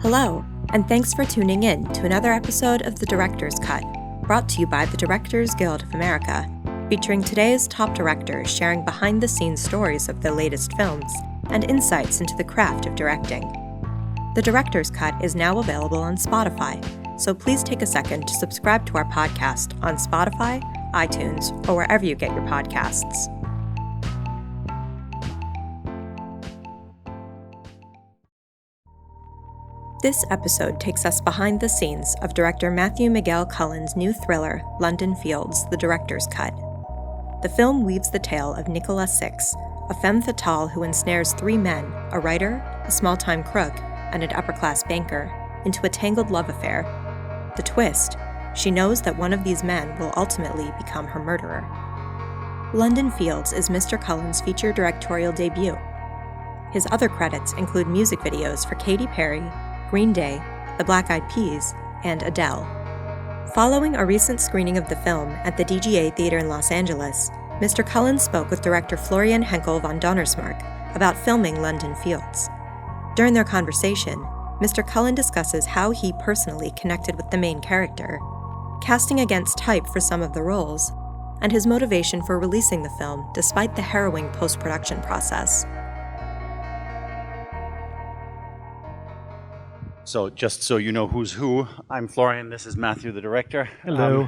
Hello, and thanks for tuning in to another episode of The Director's Cut, brought to you by the Directors Guild of America, featuring today's top directors sharing behind-the-scenes stories of their latest films and insights into the craft of directing. The Director's Cut is now available on Spotify, so please take a second to subscribe to our podcast on Spotify, iTunes, or wherever you get your podcasts. This episode takes us behind the scenes of director Matthew Miguel Cullen's new thriller, London Fields: The Director's Cut. The film weaves the tale of Nicola Six, a femme-fatale who ensnares three men, a writer, a small-time crook, and an upper-class banker, into a tangled love affair. The twist: she knows that one of these men will ultimately become her murderer. London Fields is Mr. Cullen's feature directorial debut. His other credits include music videos for Katy Perry, Green Day, the Black Eyed Peas, and Adele. Following a recent screening of the film at the DGA Theater in Los Angeles, Mr. Cullen spoke with director Florian Henckel von Donnersmarck about filming London Fields. During their conversation, Mr. Cullen discusses how he personally connected with the main character, casting against type for some of the roles, and his motivation for releasing the film despite the harrowing post-production process. So just so you know who's who, I'm Florian, this is Matthew, the director. Hello.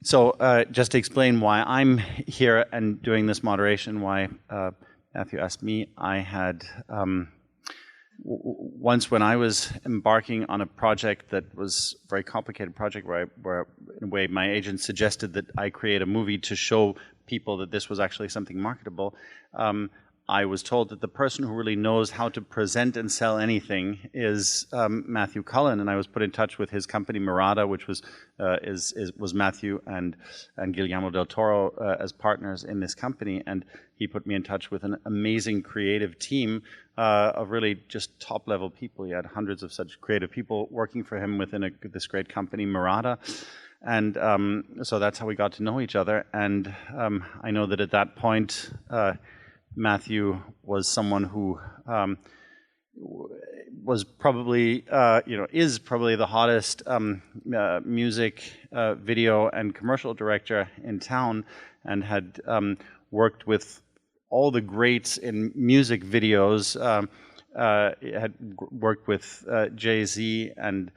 Just to explain why I'm here and doing this moderation, why Matthew asked me, I had, once when I was embarking on a project that was a very complicated project where in a way my agent suggested that I create a movie to show people that this was actually something marketable, I was told that the person who really knows how to present and sell anything is Matthew Cullen, and I was put in touch with his company Murata, which was Matthew and Guillermo del Toro as partners in this company, and he put me in touch with an amazing creative team of really just top-level people. He had hundreds of such creative people working for him within this great company Murata. And so that's how we got to know each other, and I know that at that point Matthew was someone who was probably, is probably the hottest music, video, and commercial director in town, and had worked with all the greats in music videos. Had worked with Jay-Z and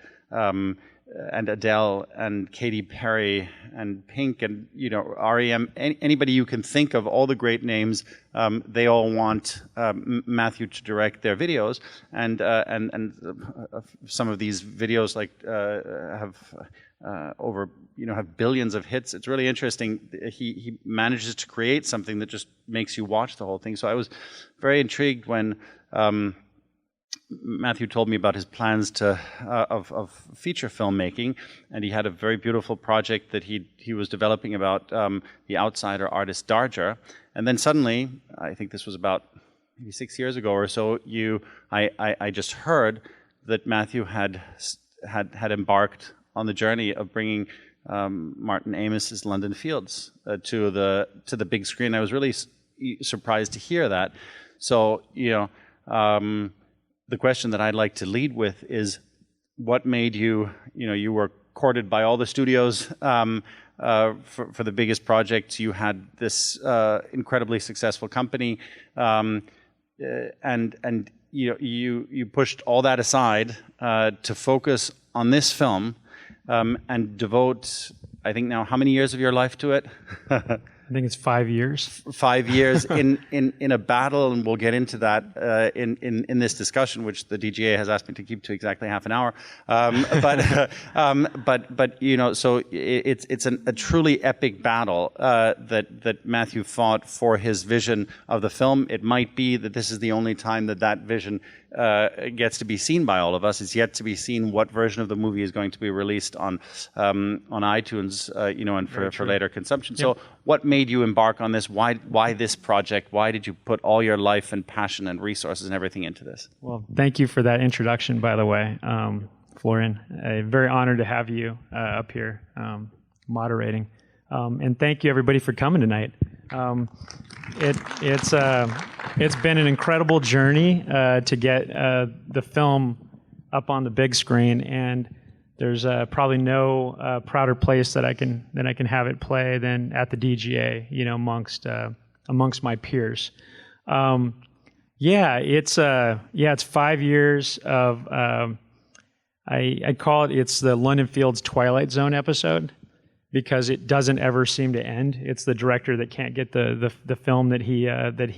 Adele and Katy Perry and Pink and REM, anybody you can think of, all the great names, they all want Matthew to direct their videos, and some of these videos have billions of hits. It's really interesting. He manages to create something that just makes you watch the whole thing. So I was very intrigued when Matthew told me about his plans of feature filmmaking, and he had a very beautiful project that he was developing about the outsider artist Darger. And then suddenly, I think this was about maybe 6 years ago or so, I just heard that Matthew had embarked on the journey of bringing Martin Amis's London Fields to the big screen. I was really surprised to hear that. So the question that I'd like to lead with is, what made you, you were courted by all the studios for the biggest projects. You had this incredibly successful company, and you pushed all that aside to focus on this film and devote, I think now, how many years of your life to it? I think it's 5 years. 5 years in a battle, and we'll get into that in this discussion, which the DGA has asked me to keep to exactly half an hour. So it's a truly epic battle that Matthew fought for his vision of the film. It might be that this is the only time that vision gets to be seen by all of us. It's yet to be seen what version of the movie is going to be released on iTunes, and for later consumption. Yep. So, what made you embark on this? Why this project? Why did you put all your life and passion and resources and everything into this? Well, thank you for that introduction, by the way, Florian. Very honored to have you up here moderating, and thank you everybody for coming tonight. It's been an incredible journey to get the film up on the big screen, and there's probably no prouder place that I can have it play than at the DGA, amongst my peers. It's 5 years of I call it's the London Fields Twilight Zone episode, because it doesn't ever seem to end. It's the director that can't get the film that he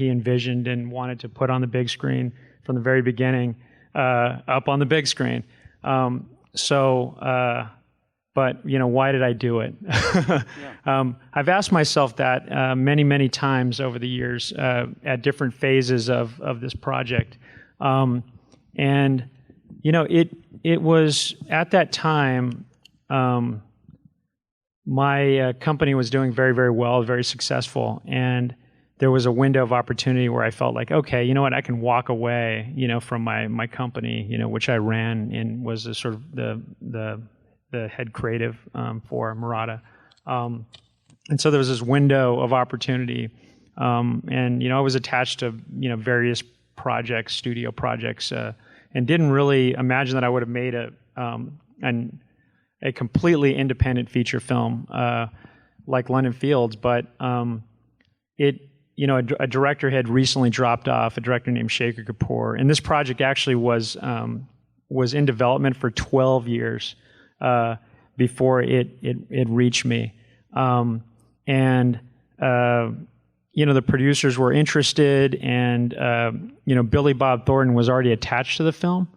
envisioned and wanted to put on the big screen from the very beginning up on the big screen. But why did I do it? I've asked myself that many times over the years at different phases of this project, and it was at that time. My company was doing very, very well, very successful, and there was a window of opportunity where I felt like, okay, you know what, I can walk away, from my company, which I ran and was a sort of the head creative for Murata, and so there was this window of opportunity, and I was attached to various projects, studio projects, and didn't really imagine that I would have made a completely independent feature film like London Fields, but a director had recently dropped off, a director named Shekhar Kapoor, and this project actually was in development for 12 years before it reached me, and the producers were interested, and Billy Bob Thornton was already attached to the film,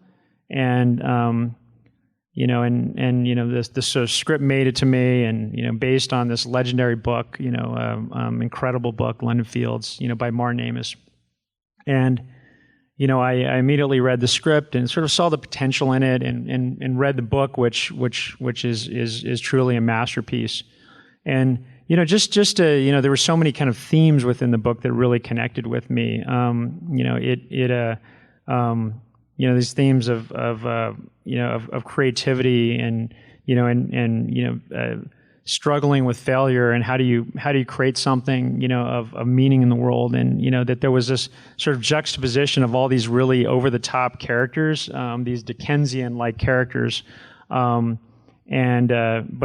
and this sort of script made it to me, and based on this legendary book, incredible book, London Fields, by Martin Amis, and I immediately read the script and sort of saw the potential in it, and read the book, which is truly a masterpiece, and there were so many kind of themes within the book that really connected with me, these themes of creativity and struggling with failure, and how do you create something of meaning in the world, and that there was this sort of juxtaposition of all these really over the top characters, these Dickensian like characters, but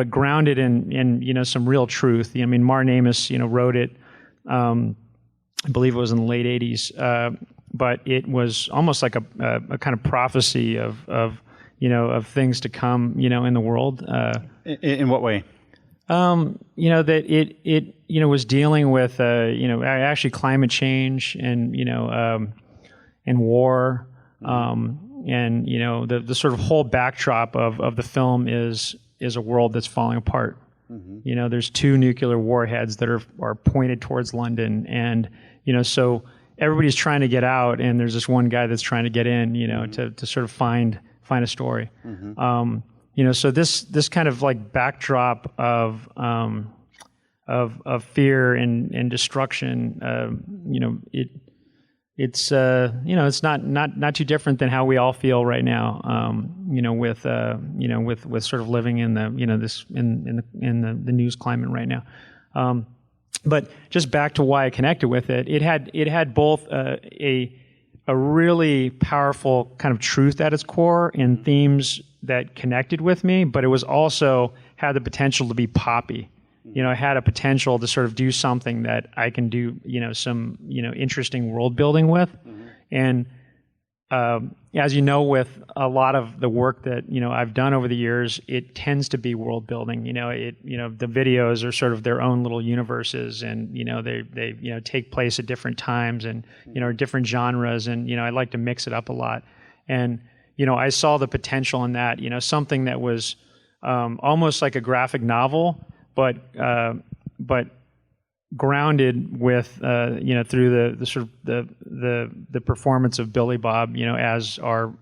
grounded in some real truth. Martin Amis wrote it, I believe it was in the late 80s. But it was almost like a kind of prophecy of things to come, in the world. In what way? That it was dealing with, actually climate change and war, and the sort of whole backdrop of the film is a world that's falling apart. Mm-hmm. There's 2 nuclear warheads that are pointed towards London, and so everybody's trying to get out, and there's this one guy that's trying to get in, to sort of find a story. Mm-hmm. So this kind of like backdrop of fear and destruction, it's not too different than how we all feel right now, with sort of living in the this in the news climate right now. But just back to why I connected with it, it had both a really powerful kind of truth at its core and themes that connected with me, but it was also had the potential to be poppy. It had a potential to sort of do something that I can do, some interesting world building with, and as with a lot of the work that I've done over the years, it tends to be world building. The videos are sort of their own little universes, and they take place at different times and different genres, and I like to mix it up a lot. And I saw the potential in that, something that was almost like a graphic novel, but grounded with through the sort of the performance of Billy Bob, as our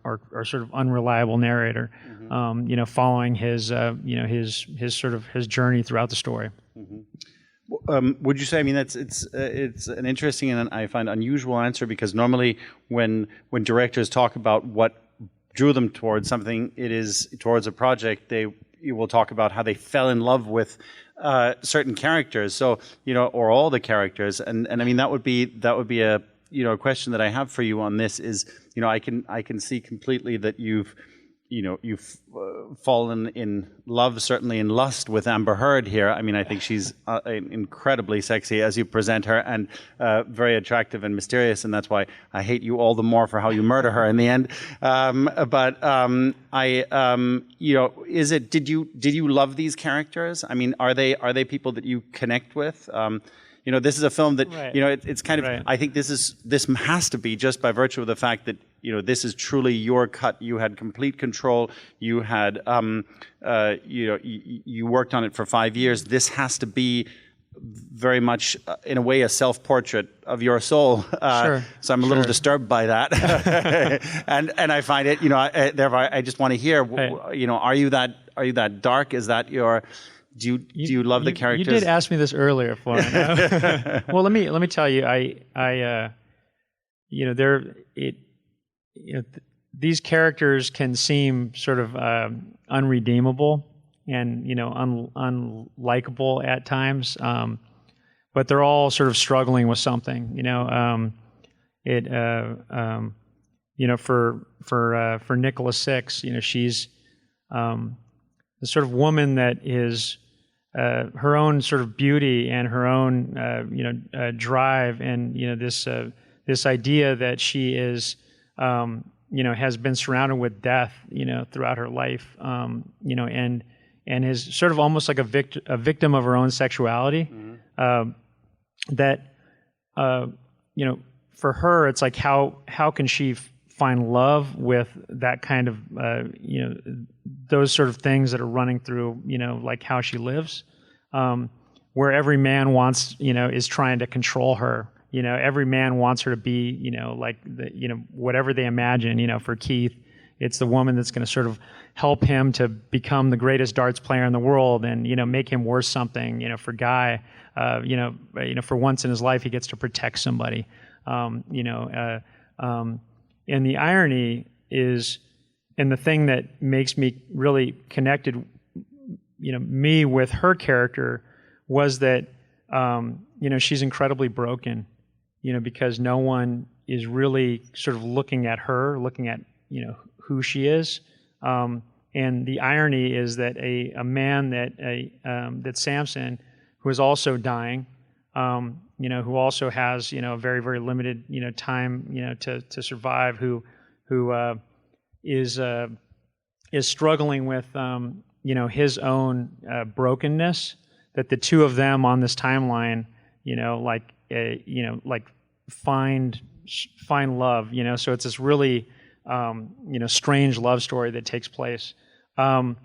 sort of unreliable narrator, mm-hmm. Following his his sort of his journey throughout the story. Mm-hmm. Would you say? It's an interesting and I find unusual answer, because normally when directors talk about what drew them towards something, it is towards a project. They you will talk about how they fell in love with certain characters. So, or all the characters. And I mean, that would be a, a question that I have for you on this is, I can see completely that you've fallen in love, certainly in lust, with Amber Heard here. I mean, I think she's incredibly sexy as you present her, and very attractive and mysterious, and that's why I hate you all the more for how you murder her in the end. Did you love these characters? I mean, are they people that you connect with? This is a film that, right. It's kind of, right. I think this has to be just by virtue of the fact that, this is truly your cut. You had complete control. You had, you worked on it for 5 years. This has to be very much, in a way, a self-portrait of your soul. Sure. So I'm a little disturbed by that. and I find it, therefore I just want to hear, right. Are you that dark? Is that your... Do you love the characters? You did ask me this earlier, Florian. Well, let me tell you, these characters can seem sort of unredeemable and unlikable at times, but they're all sort of struggling with something. For Nicola Six, she's the sort of woman that is her own sort of beauty and her own drive, and this idea that she is has been surrounded with death throughout her life, and is sort of almost like a victim of her own sexuality. Mm-hmm. For her, it's like how can she find love with that kind of those sort of things that are running through like how she lives, where every man wants is trying to control her. Every man wants her to be like whatever they imagine. For Keith, it's the woman that's going to sort of help him to become the greatest darts player in the world, and make him worth something. For Guy, for once in his life he gets to protect somebody. And the irony is, and the thing that makes me really connected, me with her character, was that, she's incredibly broken, because no one is really sort of looking at her, looking at, who she is. And the irony is that a man that Samson, who is also dying, who also has, very, very limited, time, to survive, who is struggling with, his own brokenness, that the two of them on this timeline, find love, so it's this really, strange love story that takes place. So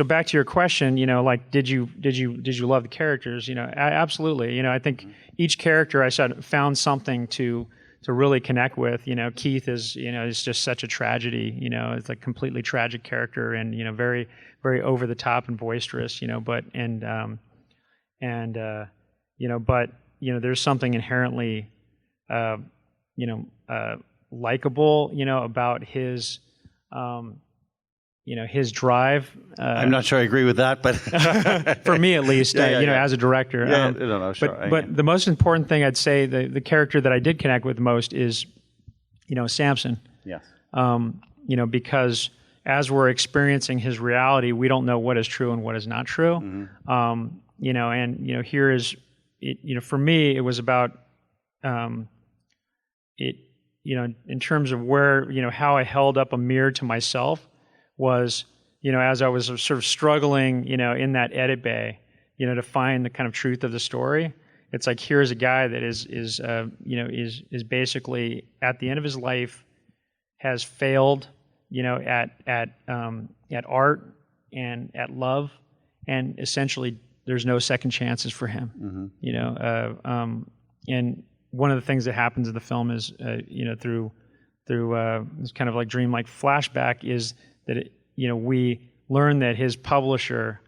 back to your question, did you love the characters? Absolutely. I think each character I said found something to really connect with. Keith is just such a tragedy. It's a completely tragic character, and very, very over the top and boisterous. But there's something inherently, likable, about his. His drive. I'm not sure I agree with that, but for me at least, as a director. Sure. But the most important thing I'd say, the character that I did connect with the most is, Samson. Yes. Because as we're experiencing his reality, we don't know what is true and what is not true. Mm-hmm. Here is it. For me, it was about in terms of where how I held up a mirror to myself. Was, as I was sort of struggling, in that edit bay, to find the kind of truth of the story. It's like, here's a guy that is basically at the end of his life, has failed, at art and at love, and essentially there's no second chances for him. Mm-hmm. And one of the things that happens in the film is, through this kind of like dreamlike flashback, is that we learn that his publisher,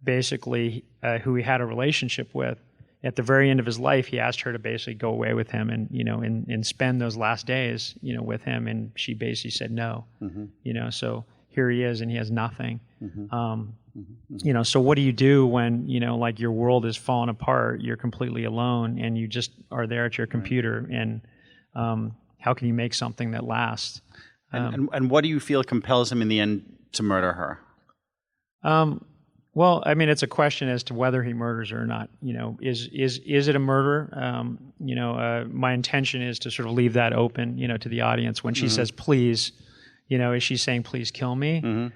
basically, who he had a relationship with, at the very end of his life, he asked her to basically go away with him and and spend those last days with him, and she basically said no. Mm-hmm. So here he is and he has nothing. You know, so what do you do when, you know, like your world is falling apart, you're completely alone, and you just are there at your computer, and how can you make something that lasts? And what do you feel compels him in the end to murder her? Well, I mean, it's a question as to whether he murders her or not. You know, is it a murder? You know, my intention is to sort of leave that open, you know, to the audience. When she says, please, you know, is she saying, please kill me?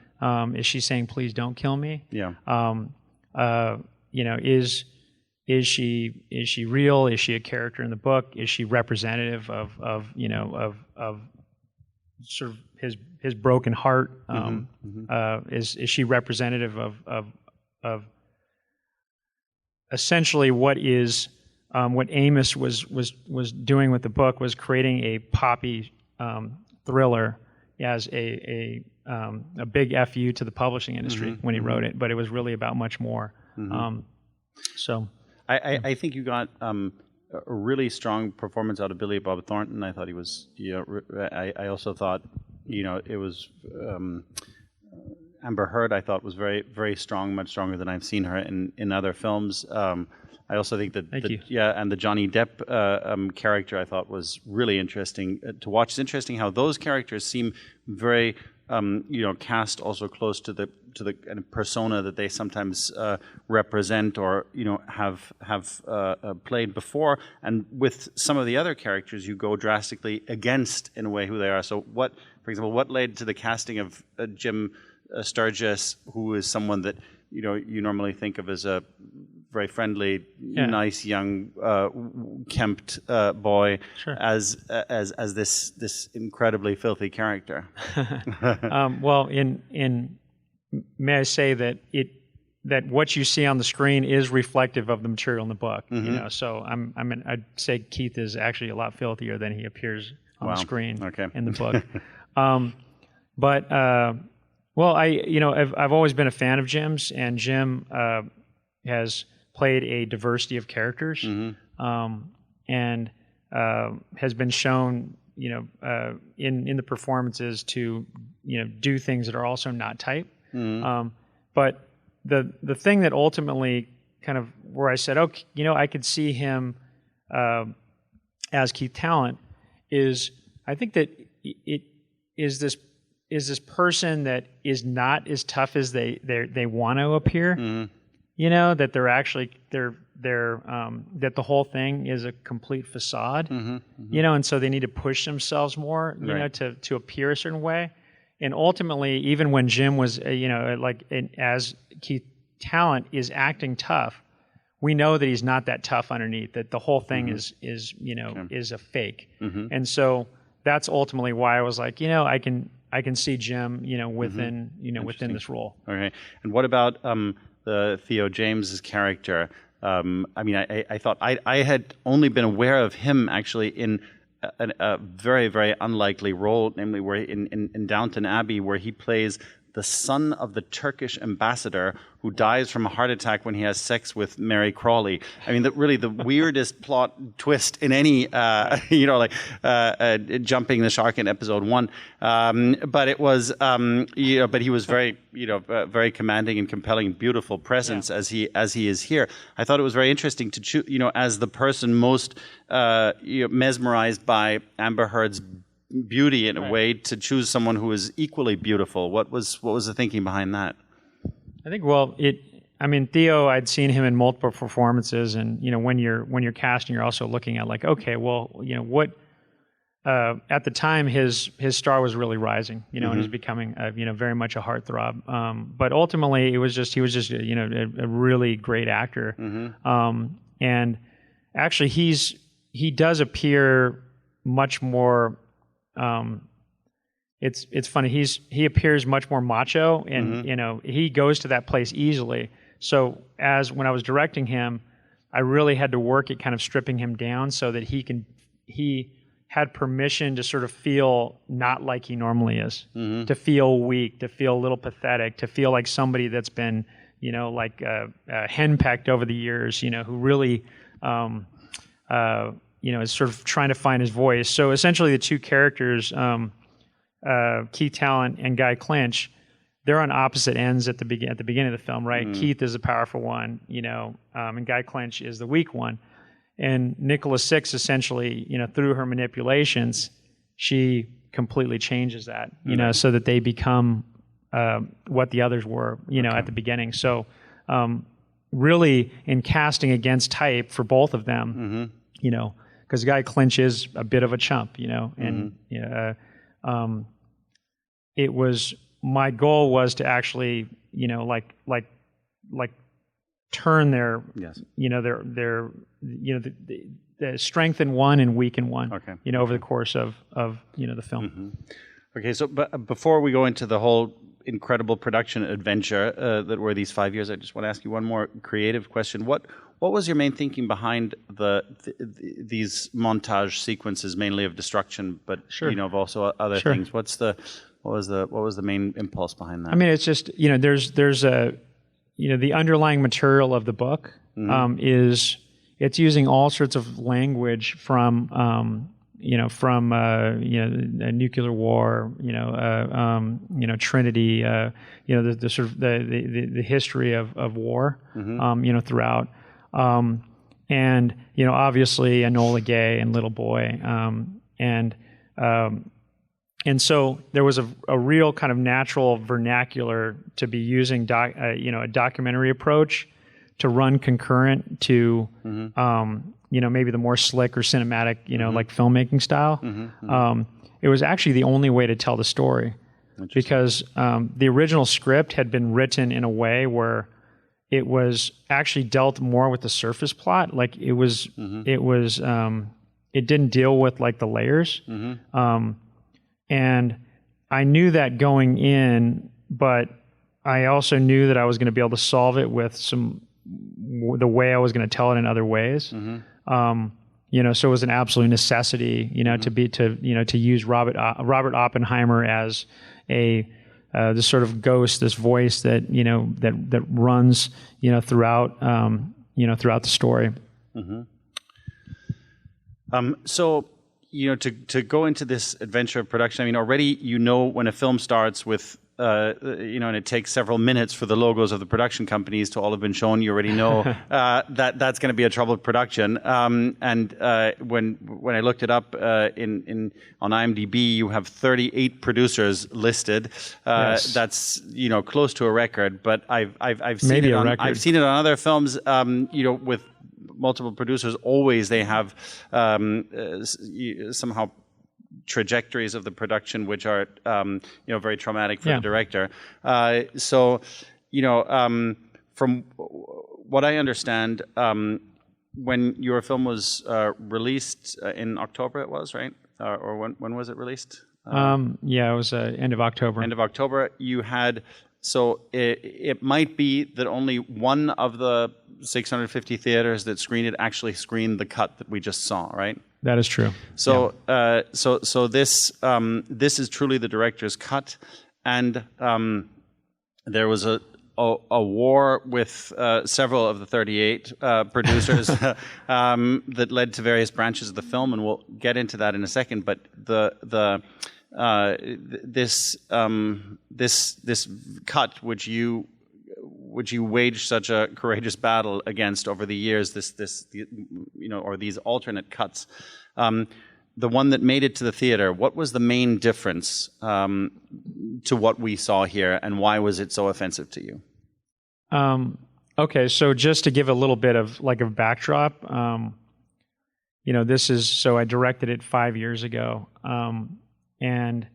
Is she saying, please don't kill me? Yeah. You know, is she real? Is she a character in the book? Is she representative of you know, of sort of his broken heart? Is she representative of essentially what Amos was doing with the book, was creating a poppy thriller as a big FU to the publishing industry when he wrote it, but it was really about much more. So I think you got a really strong performance out of Billy Bob Thornton. I thought he was, you know, I also thought, you know, it was Amber Heard, I thought was very, very strong, much stronger than I've seen her in other films. I also think that and the Johnny Depp character I thought was really interesting to watch. It's interesting how those characters seem very you know, cast also close to the kind of persona that they sometimes represent, or you know, have played before. And with some of the other characters, you go drastically against in a way who they are. So what, for example, what led to the casting of Jim Sturgis, who is someone that, you know, you normally think of as a very friendly, nice, young, kempt boy, as this incredibly filthy character? Well, may I say that that what you see on the screen is reflective of the material in the book. You know, so I'd say Keith is actually a lot filthier than he appears on the screen in the book. Well, I've always been a fan of Jim's, and Jim has played a diversity of characters, and has been shown, you know, in the performances to, you know, do things that are also not type. But the thing that ultimately kind of where I said, okay, you know, I could see him as Keith Talent is, I think that it is this person that is not as tough as they want to appear. You know, that they're actually that the whole thing is a complete facade. You know, and so they need to push themselves more, you know, to appear a certain way. And ultimately, even when Jim was, you know, like as Keith Talent is acting tough, we know that he's not that tough underneath. That the whole thing is you know, is a fake. And so that's ultimately why I was like, you know, I can see Jim, you know, within within this role. Okay. And what about the Theo James's character? I mean, I thought I had only been aware of him actually in a very, very unlikely role, namely where in Downton Abbey, where he plays the son of the Turkish ambassador who dies from a heart attack when he has sex with Mary Crawley. I mean, really the weirdest plot twist in any, you know, like jumping the shark in episode 1. But it was, you know, but he was very, you know, very commanding and compelling, beautiful presence as he is here. I thought it was very interesting to choose, you know, as the person most you know, mesmerized by Amber Heard's beauty in a way, to choose someone who is equally beautiful. What was the thinking behind that? I think, well, I mean, Theo, I'd seen him in multiple performances, and you know, when you're casting, you're also looking at like, okay, well, you know, what at the time his star was really rising, you know, and he's becoming you know, very much a heartthrob. But ultimately, he was just you know, a really great actor. And actually, he does appear much more. It's funny. He appears much more macho, and you know, he goes to that place easily. So when I was directing him, I really had to work at kind of stripping him down so that he had permission to sort of feel not like he normally is, to feel weak, to feel a little pathetic, to feel like somebody that's been, you know, like henpecked over the years, you know, who really you know, is sort of trying to find his voice. So essentially the two characters, Keith Talent and Guy Clinch, they're on opposite ends at the beginning of the film, right? Keith is the powerful one, and Guy Clinch is the weak one. And Nicola Six essentially, through her manipulations, she completely changes that, so that they become what the others were, at the beginning. So really in casting against type for both of them, because Guy Clinch is a bit of a chump, and it was, my goal was to actually, turn their, the strength in one and weak in one, over the course of the film. Okay, so but before we go into the whole incredible production adventure that were these 5 years, I just want to ask you one more creative question. What was your main thinking behind these montage sequences, mainly of destruction, but of also other things? What was the main impulse behind that? I mean, it's just there's a the underlying material of the book is, it's using all sorts of language from a nuclear war, Trinity, the sort of the history of war, throughout, and obviously Enola Gay and Little Boy, and so there was a real kind of natural vernacular to be using, a documentary approach to run concurrent to, maybe the more slick or cinematic, like filmmaking style. It was actually the only way to tell the story, because the original script had been written in a way where it was actually dealt more with the surface plot. Like it didn't deal with like the layers. And I knew that going in, but I also knew that I was going to be able to solve it with the way I was going to tell it in other ways. So it was an absolute necessity, to use Robert Oppenheimer as this sort of ghost, this voice that that runs throughout throughout the story. So to go into this adventure of production, I mean, already when a film starts with and it takes several minutes for the logos of the production companies to all have been shown, you already know that's going to be a troubled production. And when I looked it up on IMDb, you have 38 producers listed. Yes. That's close to a record. But I've seen Maybe it a on record. I've seen it on other films. With multiple producers, always they have somehow trajectories of the production which are very traumatic for the director. From what I understand, when your film was released in October, it was, right? Or when was it released? It was end of October. End of October. You had, so it might be that only one of the 650 theaters that screened it actually screened the cut that we just saw, right? That is true. So, so this is truly the director's cut, and there was a war with several of the 38 producers that led to various branches of the film, and we'll get into that in a second. But this cut, which you waged such a courageous battle against over the years, or these alternate cuts, the one that made it to the theater, what was the main difference to what we saw here, and why was it so offensive to you? Okay, so just to give a little bit of like a backdrop, this is, so I directed it 5 years ago, and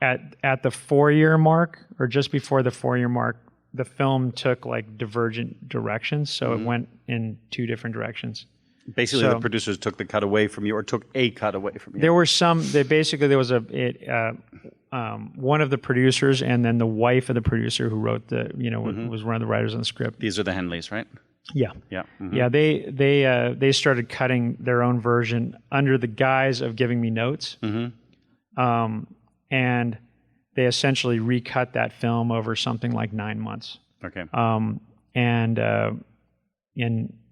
at the 4-year mark, or just before the 4-year mark, the film took like divergent directions, so it went in 2 different directions. Basically, the producers took the cut away from you, or took a cut away from you. There were some. There was one of the producers, and then the wife of the producer who wrote was one of the writers on the script. These are the Henleys, right? Yeah. Yeah. Yeah. They started cutting their own version under the guise of giving me notes, and they essentially recut that film over something like 9 months. Okay.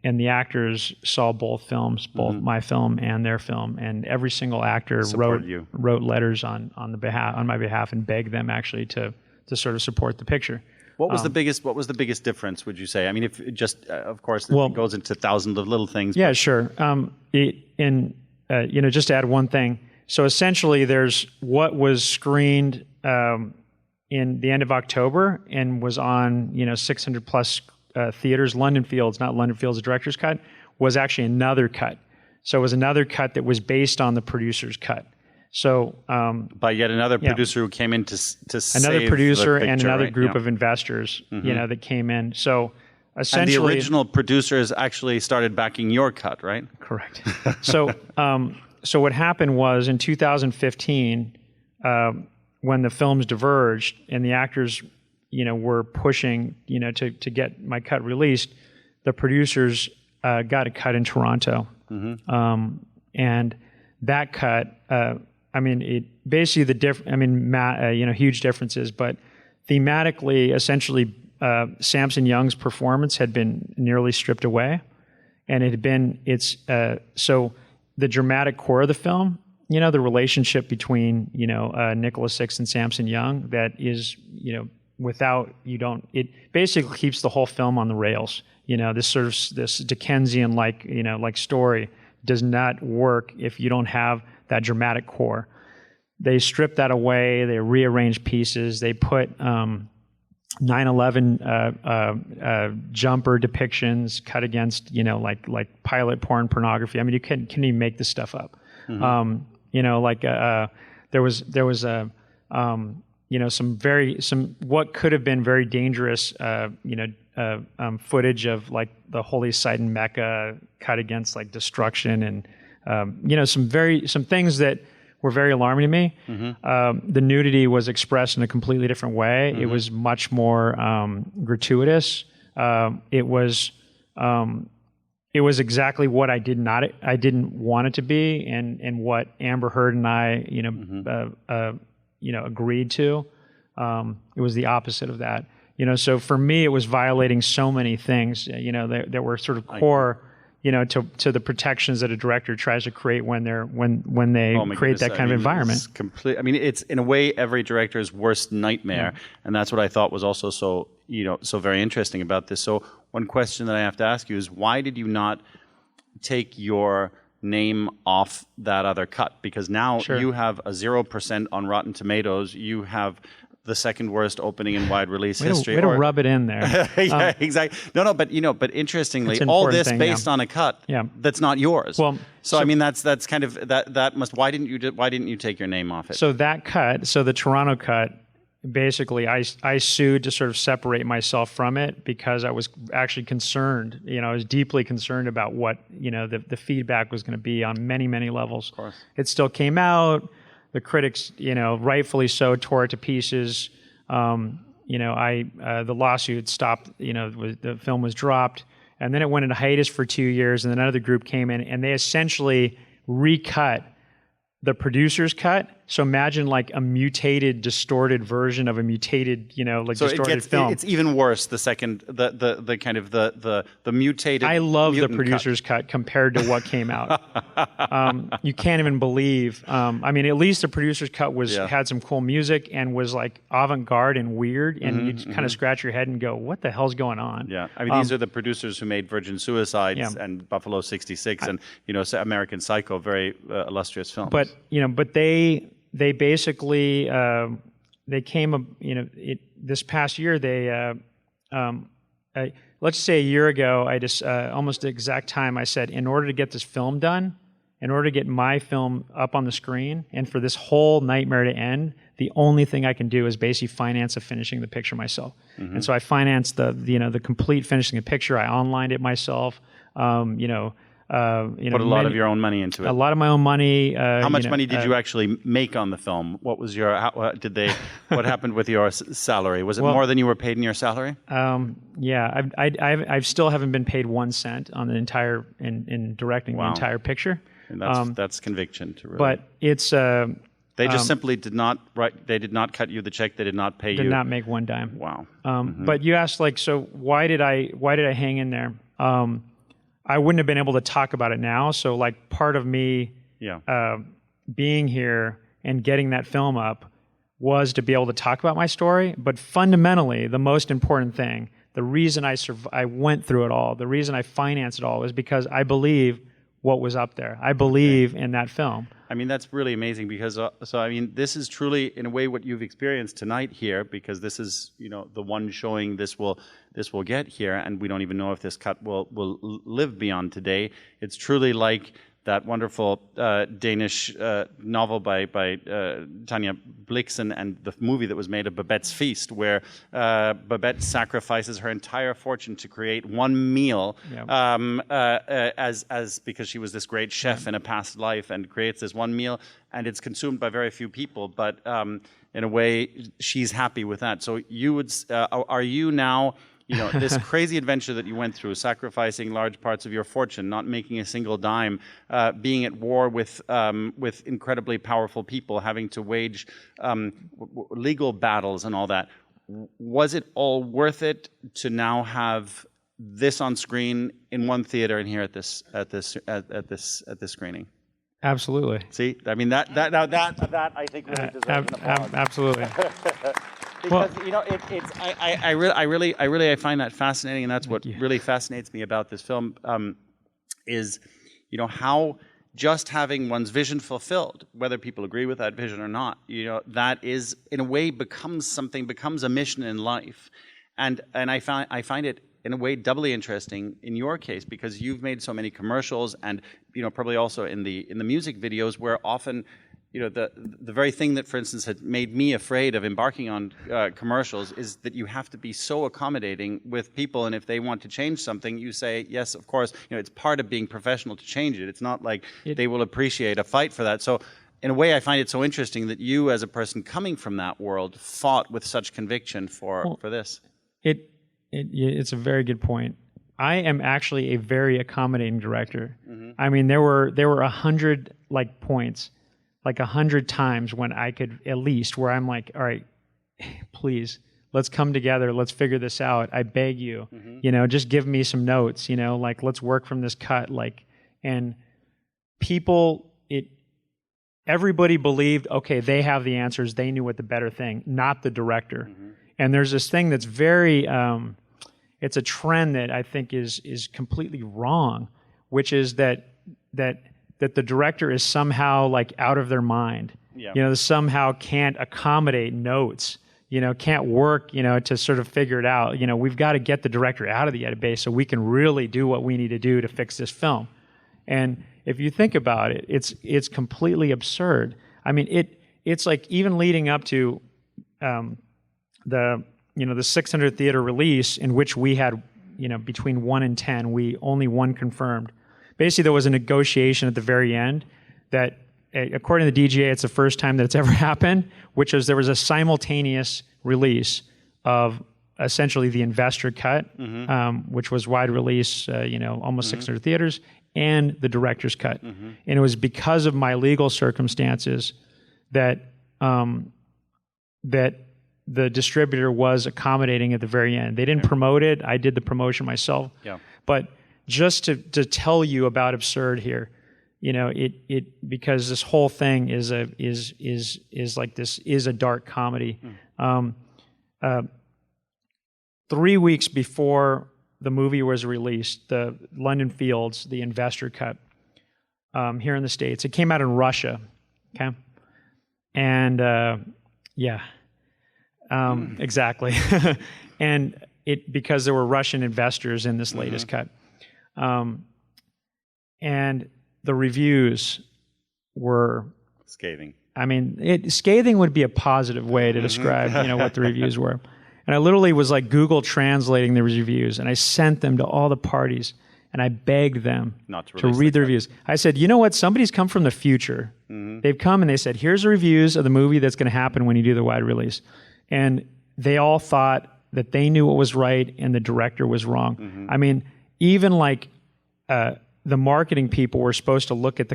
and the actors saw both films, both my film and their film, and every single actor wrote letters on my behalf and begged them actually to sort of support the picture. What was the biggest difference, would you say? I mean, if just of course it goes into thousands of little things. Yeah, sure. Just to add one thing. So essentially, there's what was screened in the end of October and was on 600 plus theaters. London Fields, not London Fields' director's cut, was actually another cut. So it was another cut that was based on the producer's cut. So by yet another producer who came in to save another producer the picture, and another right? grouh of investors, that came in. So essentially, and the original producers actually started backing your cut, right? Correct. So so what happened was in 2015, when the films diverged and the actors, were pushing, to get my cut released, the producers got a cut in Toronto, and that cut. It basically huge differences, but thematically, essentially, Samson Young's performance had been nearly stripped away, and so the dramatic core of the film, the relationship between Nicola Six and Samson Young, that is it basically keeps the whole film on the rails. This Dickensian like story does not work if you don't have that dramatic core. They stripped that away. They rearranged pieces. They put 9/11 jumper depictions cut against like pilot porn pornography. I mean, you couldn't even make this stuff up. There was some what could have been very dangerous footage of like the holy site in Mecca cut against like destruction and some things that were very alarming to me. The nudity was expressed in a completely different way. It was much more gratuitous. It was exactly what I didn't want it to be, and what Amber Heard and I agreed to. It was the opposite of that. So for me, it was violating so many things. That were sort of core. To the protections that a director tries to create when they create that kind of environment. It's in a way every director's worst nightmare, and that's what I thought was also so very interesting about this. So one question that I have to ask you is, why did you not take your name off that other cut? Because now you have a 0% on Rotten Tomatoes. You have the second worst opening in wide release history. Way to rub it in there. Yeah, exactly. No, but interestingly, all this based on a cut that's not yours. Well, so I mean, that's kind of that must. Why didn't you take your name off it? So that cut, the Toronto cut, basically, I sued to sort of separate myself from it because I was actually concerned. I was deeply concerned about what the feedback was going to be on many, many levels. Of course, it still came out. The critics, rightfully so, tore it to pieces. The lawsuit stopped. The film was dropped, and then it went into hiatus for 2 years. And then another group came in, and they essentially recut the producer's cut. So imagine like a mutated, distorted version of a mutated, distorted film. It's even worse. The second, the kind of the mutated. I love the producer's cut compared to what came out. You can't even believe. At least the producer's cut had some cool music and was like avant-garde and weird, and you just kind of scratch your head and go, "What the hell's going on?" Yeah, these are the producers who made Virgin Suicides and Buffalo 66 and American Psycho, very illustrious films. But they basically they came this past year let's say a year ago, I just almost the exact time I said, in order to get this film done, in order to get my film up on the screen, and for this whole nightmare to end, the only thing I can do is basically finance finishing the picture myself. And so I financed the complete finishing the picture. I online it myself. Put a lot of your own money into it. A lot of my own money. How much money did you actually make on the film? What was your? What happened with your salary? Was it more than you were paid in your salary? Yeah, I still haven't been paid 1 cent on the entire in directing the entire picture. And that's conviction to really. But it's. They just simply did not They did not cut you the check. They did not pay you. Did not make one dime. Wow. But you asked so why did I hang in there? I wouldn't have been able to talk about it now. So like part of me being here and getting that film up was to be able to talk about my story. But fundamentally, the most important thing, the reason I went through it all, the reason I financed it all was because I believe what was up there. I believe in that film. I mean, that's really amazing because, I mean, this is truly, in a way, what you've experienced tonight here, because this is, the one showing this will get here, and we don't even know if this cut will live beyond today. It's truly like that wonderful Danish novel by Tanja Blixen and the movie that was made of Babette's Feast, where Babette sacrifices her entire fortune to create one meal, as because she was this great chef in a past life, and creates this one meal, and it's consumed by very few people. But in a way, she's happy with that. So you would, are you now? This crazy adventure that you went through, sacrificing large parts of your fortune, not making a single dime, being at war with incredibly powerful people, having to wage legal battles and all that. Was it all worth it to now have this on screen in one theater and here at this screening? Absolutely. See, I mean that I think really deserves an applause. Absolutely. Because I find that fascinating, and that's what really fascinates me about this film, is how just having one's vision fulfilled, whether people agree with that vision or not, that is in a way becomes a mission in life, and I find it in a way doubly interesting in your case because you've made so many commercials, and probably also in the music videos where often. The very thing that, for instance, had made me afraid of embarking on commercials is that you have to be so accommodating with people, and if they want to change something, you say, yes, of course, it's part of being professional to change it. It's not like they will appreciate a fight for that. So in a way, I find it so interesting that you, as a person coming from that world, fought with such conviction for this. It's a very good point. I am actually a very accommodating director. Mm-hmm. I mean, there were 100 points. 100 times when I could at least where I'm like, all right, please, let's come together. Let's figure this out. I beg you, just give me some notes, let's work from this cut. And everybody believed, okay, they have the answers. They knew what the better thing, not the director. Mm-hmm. And there's this thing that's very, it's a trend that I think is completely wrong, which is that the director is somehow out of their mind. Yeah. Somehow can't accommodate notes, can't work, to sort of figure it out. We've got to get the director out of the edit bay so we can really do what we need to do to fix this film. And if you think about it, it's completely absurd. I mean, it's like even leading up to the 600 theater release in which we had, between 1 and 10, only one confirmed. Basically, there was a negotiation at the very end that, according to the DGA, it's the first time that it's ever happened, which is there was a simultaneous release of essentially the investor cut, which was wide release, almost 600 theaters, and the director's cut. Mm-hmm. And it was because of my legal circumstances that that the distributor was accommodating at the very end. They didn't promote it. I did the promotion myself. Yeah. But just to tell you about absurd here, because this whole thing is a dark comedy. 3 weeks before the movie was released, the London Fields, the investor cut, here in the States, it came out in Russia, okay, and exactly, and because there were Russian investors in this latest cut. And the reviews were scathing. I mean, scathing would be a positive way to describe, what the reviews were. And I literally was Google translating the reviews, and I sent them to all the parties, and I begged them to read the reviews. I said, you know what? Somebody's come from the future. Mm-hmm. They've come and they said, here's the reviews of the movie that's going to happen when you do the wide release. And they all thought that they knew what was right and the director was wrong. Mm-hmm. I mean, even the marketing people were supposed to look at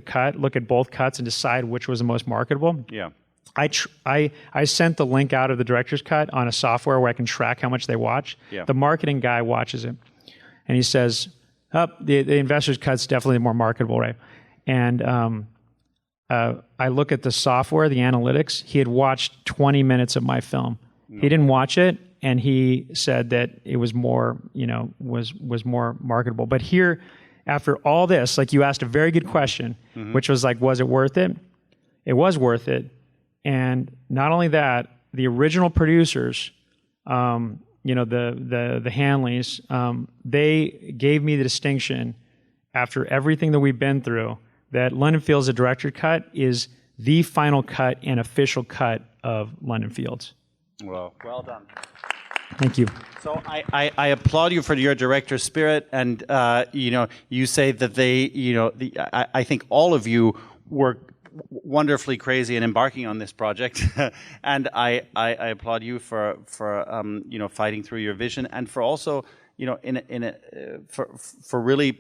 both cuts and decide which was the most marketable. Yeah. I sent the link out of the director's cut on a software where I can track how much they watch. Yeah. The marketing guy watches it, and he says, The investor's cut's definitely more marketable, right? And I look at the software, the analytics. He had watched 20 minutes of my film. He didn't watch it, and he said that it was more, was more marketable. But here, after all this, like you asked a very good question, which was like, was it worth it? It was worth it. And not only that, the original producers, the Hanleys, they gave me the distinction after everything that we've been through that London Fields, the director cut, is the final cut and official cut of London Fields. Well done. Thank you. So I applaud you for your director's spirit, and you say that they, I think all of you were wonderfully crazy in embarking on this project, and I applaud you for fighting through your vision, and for also for really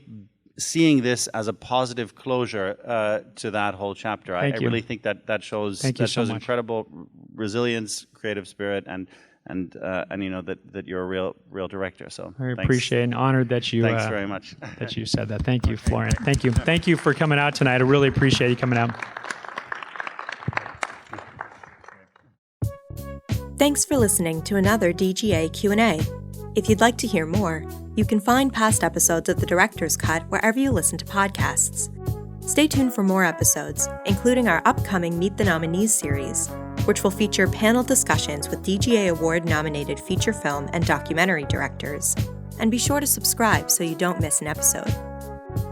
seeing this as a positive closure to that whole chapter. I really think that shows incredible resilience, creative spirit, and that you're a real director. So I appreciate and honored that you. Thanks very much that you said that. Thank you, Florian. Thank you for coming out tonight. I really appreciate you coming out. Thanks for listening to another DGA Q&A. If you'd like to hear more, you can find past episodes of The Director's Cut wherever you listen to podcasts. Stay tuned for more episodes, including our upcoming Meet the Nominees series, which will feature panel discussions with DGA Award-nominated feature film and documentary directors. And be sure to subscribe so you don't miss an episode.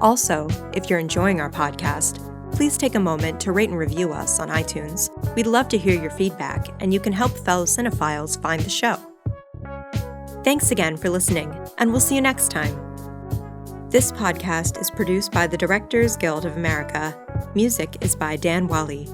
Also, if you're enjoying our podcast, please take a moment to rate and review us on iTunes. We'd love to hear your feedback, and you can help fellow cinephiles find the show. Thanks again for listening, and we'll see you next time. This podcast is produced by the Directors Guild of America. Music is by Dan Wally.